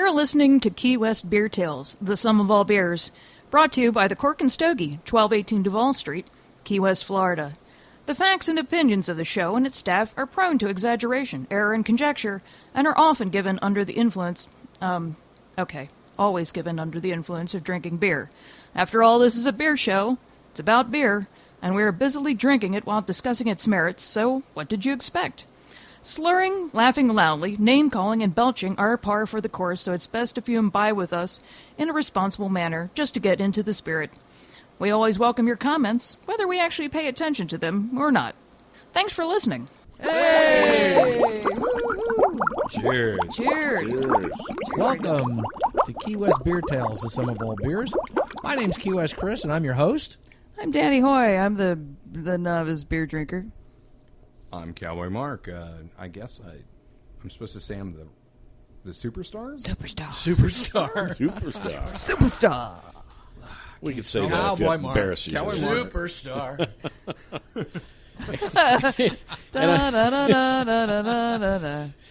You're listening to Key West Beer Tales, the sum of all beers, brought to you by the Cork and Stogie, 1218 Duval Street, Key West, Florida. The facts and opinions of the show and its staff are prone to exaggeration, error, and conjecture, and are often given under the influence, always given under the influence of drinking beer. After all, this is a beer show. It's about beer, and we are busily drinking it while discussing its merits, so what did you expect? Slurring, laughing loudly, name-calling, and belching are par for the course, so it's best if you imbibe with us in a responsible manner, just to get into the spirit. We always welcome your comments, whether we actually pay attention to them or not. Thanks for listening. Hey! Cheers. Cheers. Welcome to Key West Beer Tales, the sum of all beers. My name's Key West Chris, and I'm your host. I'm Danny Hoy. I'm the novice beer drinker. I'm Cowboy Mark. I guess I'm supposed to say I'm the superstar? Superstar. We could say that if Cowboy it Mark. embarrasses you. Cowboy Mark. Superstar.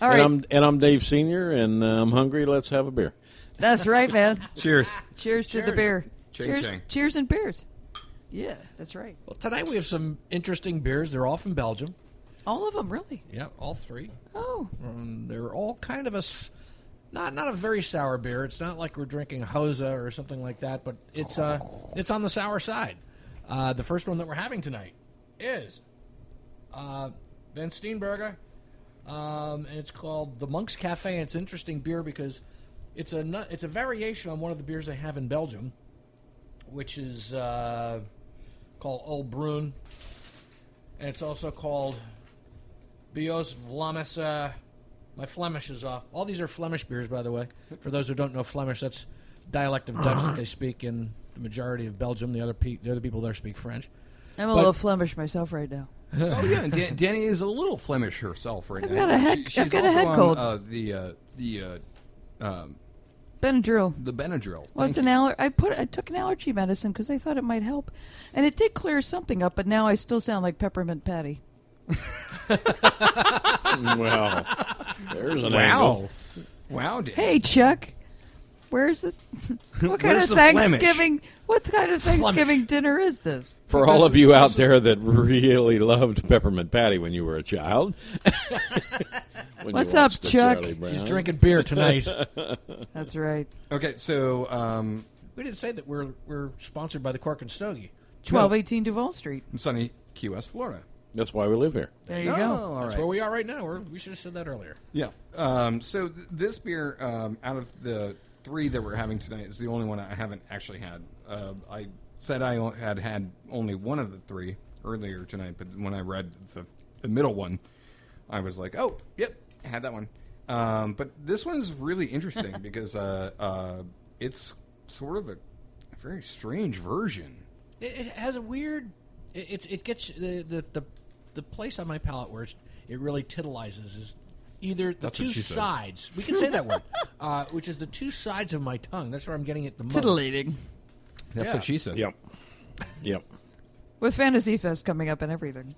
All right. And I'm Dave Senior, and I'm hungry. Let's have a beer. That's right, man. Cheers. Cheers to the beer. Ching, Cheers. ching. Cheers and beers. Yeah, that's right. Well, tonight we have some interesting beers. They're all from Belgium. All of them, really? Yeah, all three. Oh. They're all kind of not a very sour beer. It's not like we're drinking Hosa or something like that, but it's on the sour side. The first one that we're having tonight is Van Steenberger, and it's called the Monk's Café. And it's an interesting beer because it's a variation on one of the beers they have in Belgium, which is called Old Bruin, and it's also called Bios Vlamis. My Flemish is off. All these are Flemish beers, by the way. For those who don't know Flemish, that's dialect of Dutch that they speak in the majority of Belgium. The other people there speak French. I'm a little Flemish myself right now. Oh, yeah. Danny is a little Flemish herself right now. I've got a head cold. The Benadryl. The Benadryl. Well, it's I took an allergy medicine because I thought it might help, and it did clear something up. But now I still sound like Peppermint Patty. Well, there's an angle. Wow, Danny. Hey, Chuck. Where's the? What kind Where's of the Thanksgiving? What kind of Thanksgiving dinner is this? For all of you out there that really loved Peppermint Patty when you were a child. When What's you up, watched the Chuck? Charlie Brown. He's drinking beer tonight. That's right. Okay, so We didn't say that we're sponsored by the Cork and Stogie. 1218 Duval Street. in sunny Key West, Florida. That's why we live here. There you Oh, go. all That's right. where we are right now. We should have said that earlier. Yeah. So this beer, out of the three that we're having tonight, is the only one I haven't actually had. I said I had only one of the three earlier tonight, but when I read the middle one, I was like, oh, yep, I had that one. But this one's really interesting because it's sort of a very strange version. It has a weird. It gets the place on my palate where it really titillizes is either the That's what two she said. sides. We can say that word, which is the two sides of my tongue. That's where I'm getting it the most. Titillating. That's Yeah. what she said. Yep. With Fantasy Fest coming up and everything.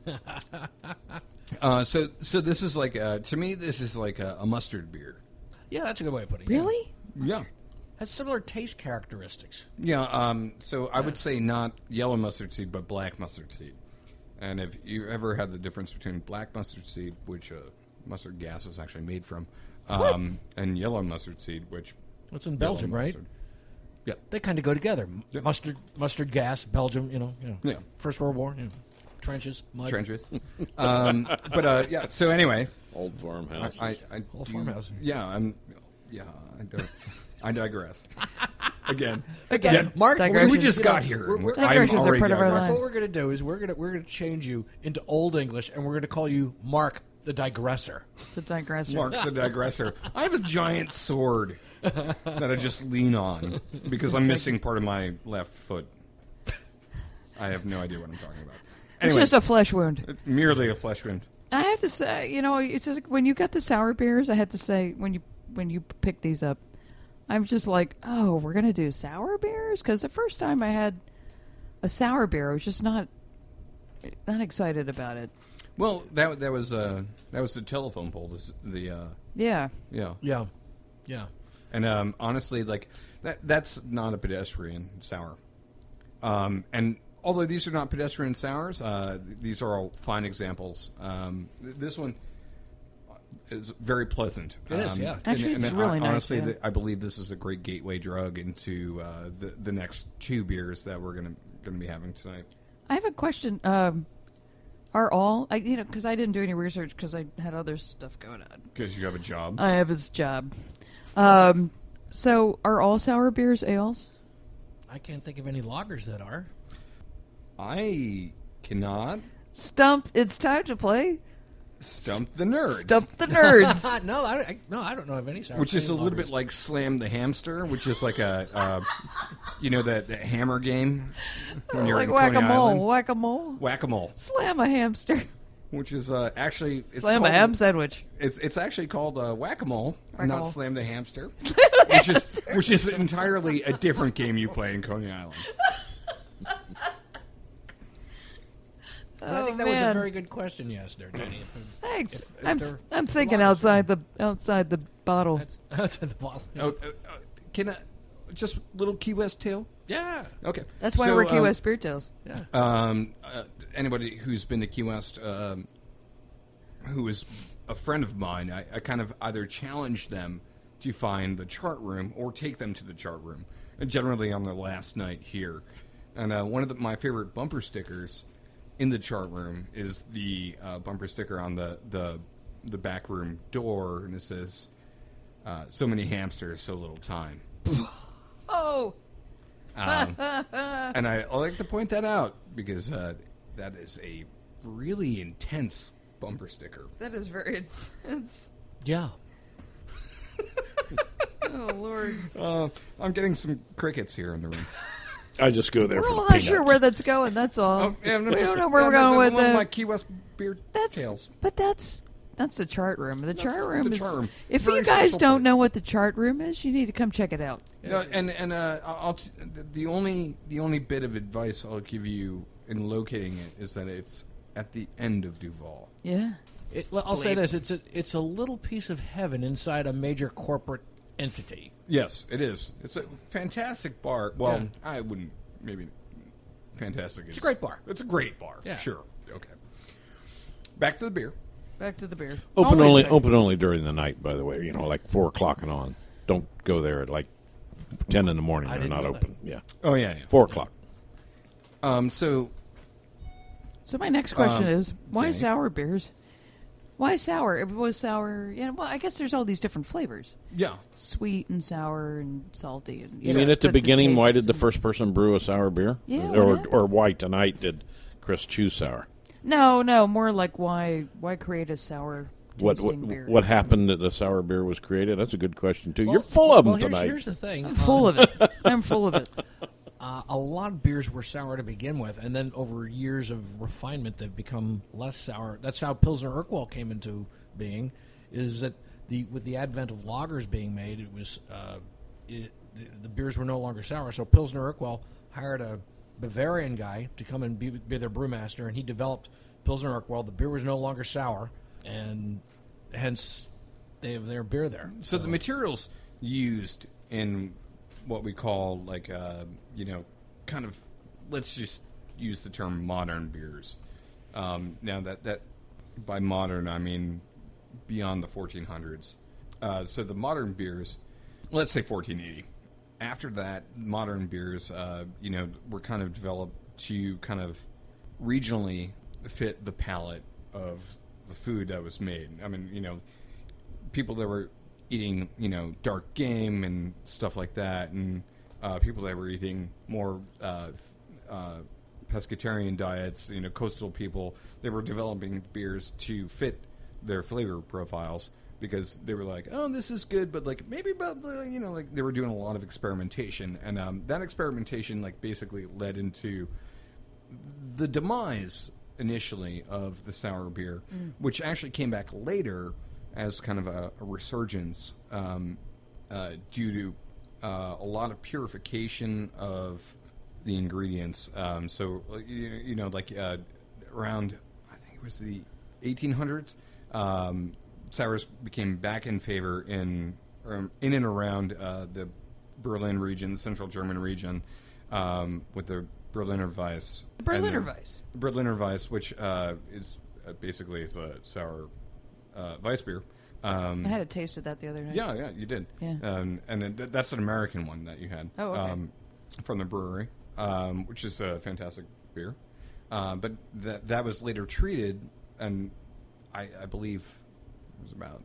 So this is like to me this is like a mustard beer. Yeah, that's a good way of putting it. Really? Yeah. Has similar taste characteristics. Yeah, so I would say not yellow mustard seed, but black mustard seed. And if you ever had the difference between black mustard seed, which mustard gas is actually made from, and yellow mustard seed, which... It's in Belgium, right? mustard. Yeah. They kind of go together. Yep. Mustard gas, Belgium, Yeah. First World War, trenches, mud. Trenches. Yeah, so anyway... Old farmhouse. Old farmhouse. Yeah, I digress. Again. Mark, Digressions. We just got here. and Digressions I'm are already part of our digressing. lives. what we're going to do is we're going to change you into Old English, and we're going to call you Mark the Digressor. The digressor. Mark the digressor. I have a giant sword that I just lean on because I'm missing part of my left foot. I have no idea what I'm talking about. It's Anyway, just a flesh wound. it's merely a flesh wound. I have to say, it's just when you got the sour beers, I had to say when you pick these up, I'm just like, oh, we're gonna do sour beers because the first time I had a sour beer, I was just not excited about it. Well, that was the telephone pole. Yeah. Yeah. Yeah. And honestly, like that's not a pedestrian sour. And although these are not pedestrian sours, these are all fine examples. This one is very pleasant. It is, yeah. Actually, it's really nice, honestly, yeah. I believe this is a great gateway drug into the next two beers that we're going to be having tonight. I have a question. Are all because I didn't do any research because I had other stuff going on. Because you have a job. I have his job. So are all sour beers ales? I can't think of any lagers that are. I cannot Stump! It's time to play. stump the nerds. Stump the nerds. No, I don't know of any sour. Which is a any little lagers. bit like Slam the Hamster, which is like a the hammer game when you're Like in Coney whack-a-mole. Island. Whack-a-mole. Whack-a-mole, Slam a hamster. which is actually it's Slam a called, ham sandwich. It's actually called whack-a-mole, and not Whack-a-mole. Slam the Hamster, which is entirely a different game you play in Coney Island. But I think that was a man. very good question you asked there, Danny. Thanks. if I'm thinking lagers outside the bottle. That's outside the bottle. Can I just little Key West tale? Yeah. Okay, That's why So, we're Key West Beer Tales. Anybody who's been to Key West, who is a friend of mine, I kind of either challenge them to find the chart room or take them to the chart room, generally on their last night here. And one of my favorite bumper stickers in the chart room is the bumper sticker on the back room door, and it says, "So many hamsters, so little time." Oh. And I like to point that out because that is a really intense bumper sticker. That is very. It's. Yeah. Oh Lord. I'm getting some crickets here in the room. I just go there We're for the all not peanuts. sure where that's going. That's all. Yeah, we don't know where we're going with one of my it. Key West beer tales. But that's the chart room. The chart room the is. chart room. If Very you guys special don't place. know what the chart room is, you need to come check it out. No, the only bit of advice I'll give you in locating it is that it's at the end of Duval. Yeah. I'll say this: it's a little piece of heaven inside a major corporate entity. Yes, it is. It's a fantastic bar. Well, Yeah. I wouldn't maybe fantastic. It's a great bar. It's a great bar. Yeah. Sure. Okay. Back to the beer. Back to the beer. Open Always back- open only during the night, by the way. Like 4:00 and on. Don't go there at like 10 in the morning. I They're didn't not know open. Yeah, Oh yeah. 4:00. So my next question is, why Jenny? sour beers? Why sour? It was sour. Yeah. Well, I guess there's all these different flavors: Yeah. sweet and sour and salty. And You mean at the but beginning, why did tastes- the first person brew a sour beer? Yeah, Or why not? or why tonight did Chris choose sour? No, more like why create a sour tasting beer? What happened that the sour beer was created? That's a good question too. You're full of them tonight. Here's the thing: I'm full of it. I'm full of it. a lot of beers were sour to begin with, and then over years of refinement, they've become less sour. That's how Pilsner Urquell came into being. Is that with the advent of lagers being made, it was the beers were no longer sour. So Pilsner Urquell hired a Bavarian guy to come and be their brewmaster, and he developed Pilsner Urquell. The beer was no longer sour, and hence they have their beer there. So the materials used in what we call kind of, let's just use the term modern beers. Now that by modern I mean beyond the 1400s. So the modern beers, let's say 1480. After that, modern beers, were kind of developed to kind of regionally fit the palate of the food that was made. I mean, people that were eating, dark game and stuff like that, and people that were eating more pescatarian diets, coastal people, they were developing beers to fit their flavor profiles because they were like, oh, this is good, but like maybe about the, they were doing a lot of experimentation, and that experimentation basically led into the demise initially of the sour beer, which actually came back later as kind of a resurgence due to a lot of purification of the ingredients. So, around, I think it was the 1800s, sours became back in favor in in and around the Berlin region, Central German region, with the Berliner Weiss. Berliner Weiss. Berliner Weiss, which is basically it's a sour Weiss beer. I had a taste of that the other night. Yeah, you did. Yeah. And that's an American one that you had. Oh, okay. From the brewery, which is a fantastic beer. But that was later treated, and I believe it was about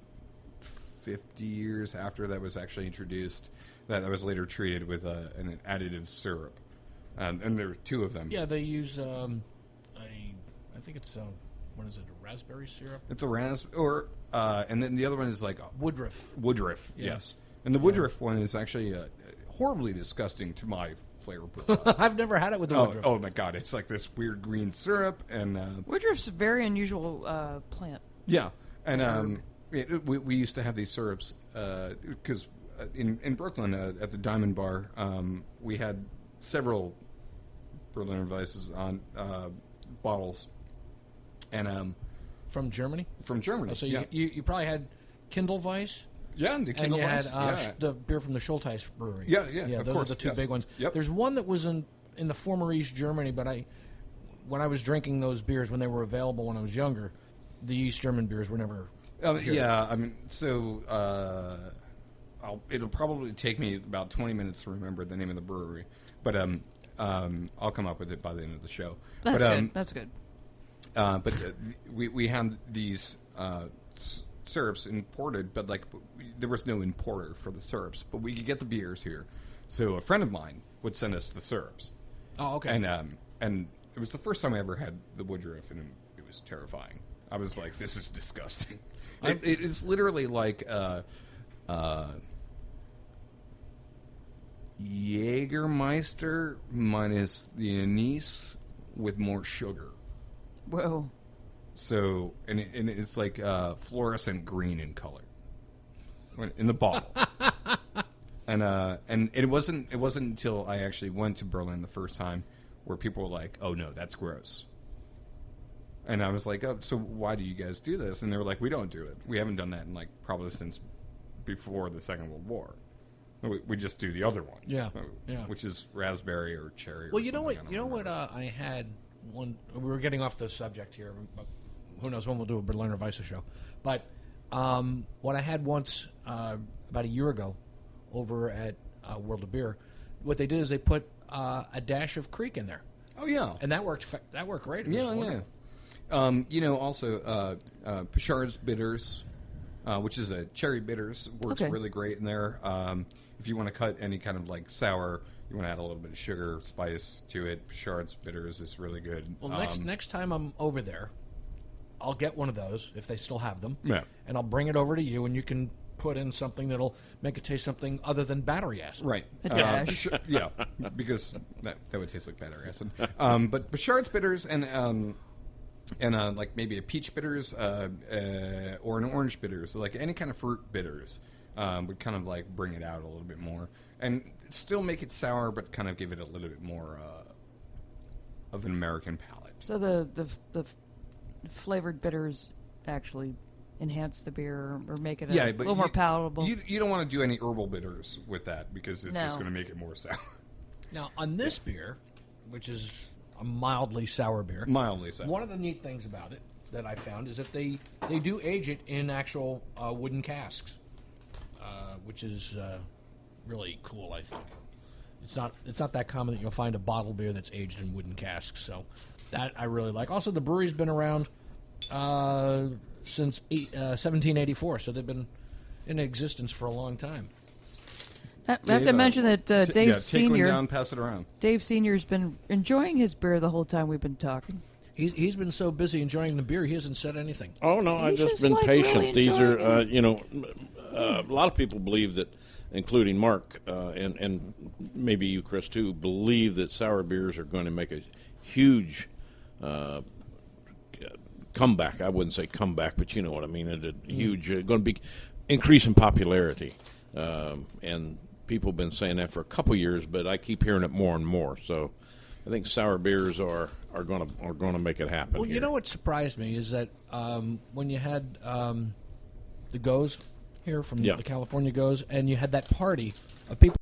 50 years after that was actually introduced, that was later treated with an additive syrup. And there were two of them. Yeah, they use I think it's what is it? A raspberry syrup? It's a raspberry, and then the other one is like Woodruff. Woodruff, Yeah. yes. And the Woodruff one is actually horribly disgusting to my flavor profile. I've never had it with the Woodruff. Oh my god, it's like this weird green syrup, and Woodruff's a very unusual plant. yeah, and we used to have these syrups because in Brooklyn at the Diamond Bar, we had several Berliner Weisses on bottles, and From Germany? from Germany. Oh, so yeah, you probably had Kindle Weiss? yeah, and the And Kindle you Weiss, had the beer from the Schulteis Brewery. Yeah, of those course, are the two yes. big ones. Yep. There's one that was in the former East Germany, but when I was drinking those beers when they were available when I was younger, the East German beers were never. yeah, I mean, so it'll probably take me about 20 minutes to remember the name of the brewery, but I'll come up with it by the end of the show. That's but, good. That's good. But we had these syrups imported, but there was no importer for the syrups, but we could get the beers here. So a friend of mine would send us the syrups. Oh, okay. And it was the first time I ever had the Woodruff, and it was terrifying. I was like, this is disgusting. It's literally like Jägermeister minus the anise with more sugar. Whoa. So, and it's like fluorescent green in color in the bottle. And it wasn't until I actually went to Berlin the first time where people were like, "Oh no, that's gross." And I was like, "Oh, so why do you guys do this?" And they were like, "We don't do it. We haven't done that in probably since before the Second World War. We just do the other one, which is raspberry or cherry." Well, or you know something. what? You know what? I had one. We were getting off the subject here. But who knows when we'll do a Berliner Weisse show? But what I had once about a year ago over at World of Beer, what they did is they put a dash of Creek in there. Oh yeah, and that worked. That worked great. It was wonderful. Also Pichard's bitters, which is a cherry bitters, works really great in there. If you want to cut any kind of sour, you want to add a little bit of sugar, spice to it. Pichard's bitters is really good. Well, next time I'm over there, I'll get one of those if they still have them. Yeah. And I'll bring it over to you, and you can put in something that'll make it taste something other than battery acid. Right. A dash. Yeah, because that would taste like battery acid. But Pichard's bitters and maybe a peach bitters or an orange bitters, so any kind of fruit bitters would kind of bring it out a little bit more and still make it sour, but kind of give it a little bit more of an American palate. So the flavored bitters actually enhance the beer or make it a little more palatable. You don't want to do any herbal bitters with that because it's just going to make it more sour. Now, on this beer, which is a mildly sour beer. Mildly sour. One of the neat things about it that I found is that they do age it in actual wooden casks, which is really cool, I think. It's not that common that you'll find a bottled beer that's aged in wooden casks, so that I really like. Also, the brewery's been around since 1784, so they've been in existence for a long time. I have to mention that Dave take one Senior, down, pass it around. Dave Senior's been enjoying his beer the whole time we've been talking. He's been so busy enjoying the beer, he hasn't said anything. Oh no, I've He's just been patient. really These are, enjoying a lot of people believe that, including Mark and maybe you, Chris, too, believe that sour beers are going to make a huge comeback. I wouldn't say comeback, but you know what I mean. A huge, going to be increase in popularity, and people have been saying that for a couple years, but I keep hearing it more and more. So I think sour beers are going to make it happen. Well, here. you know what surprised me is that when you had the Goes here from Yeah. the California Goes, and you had that party of people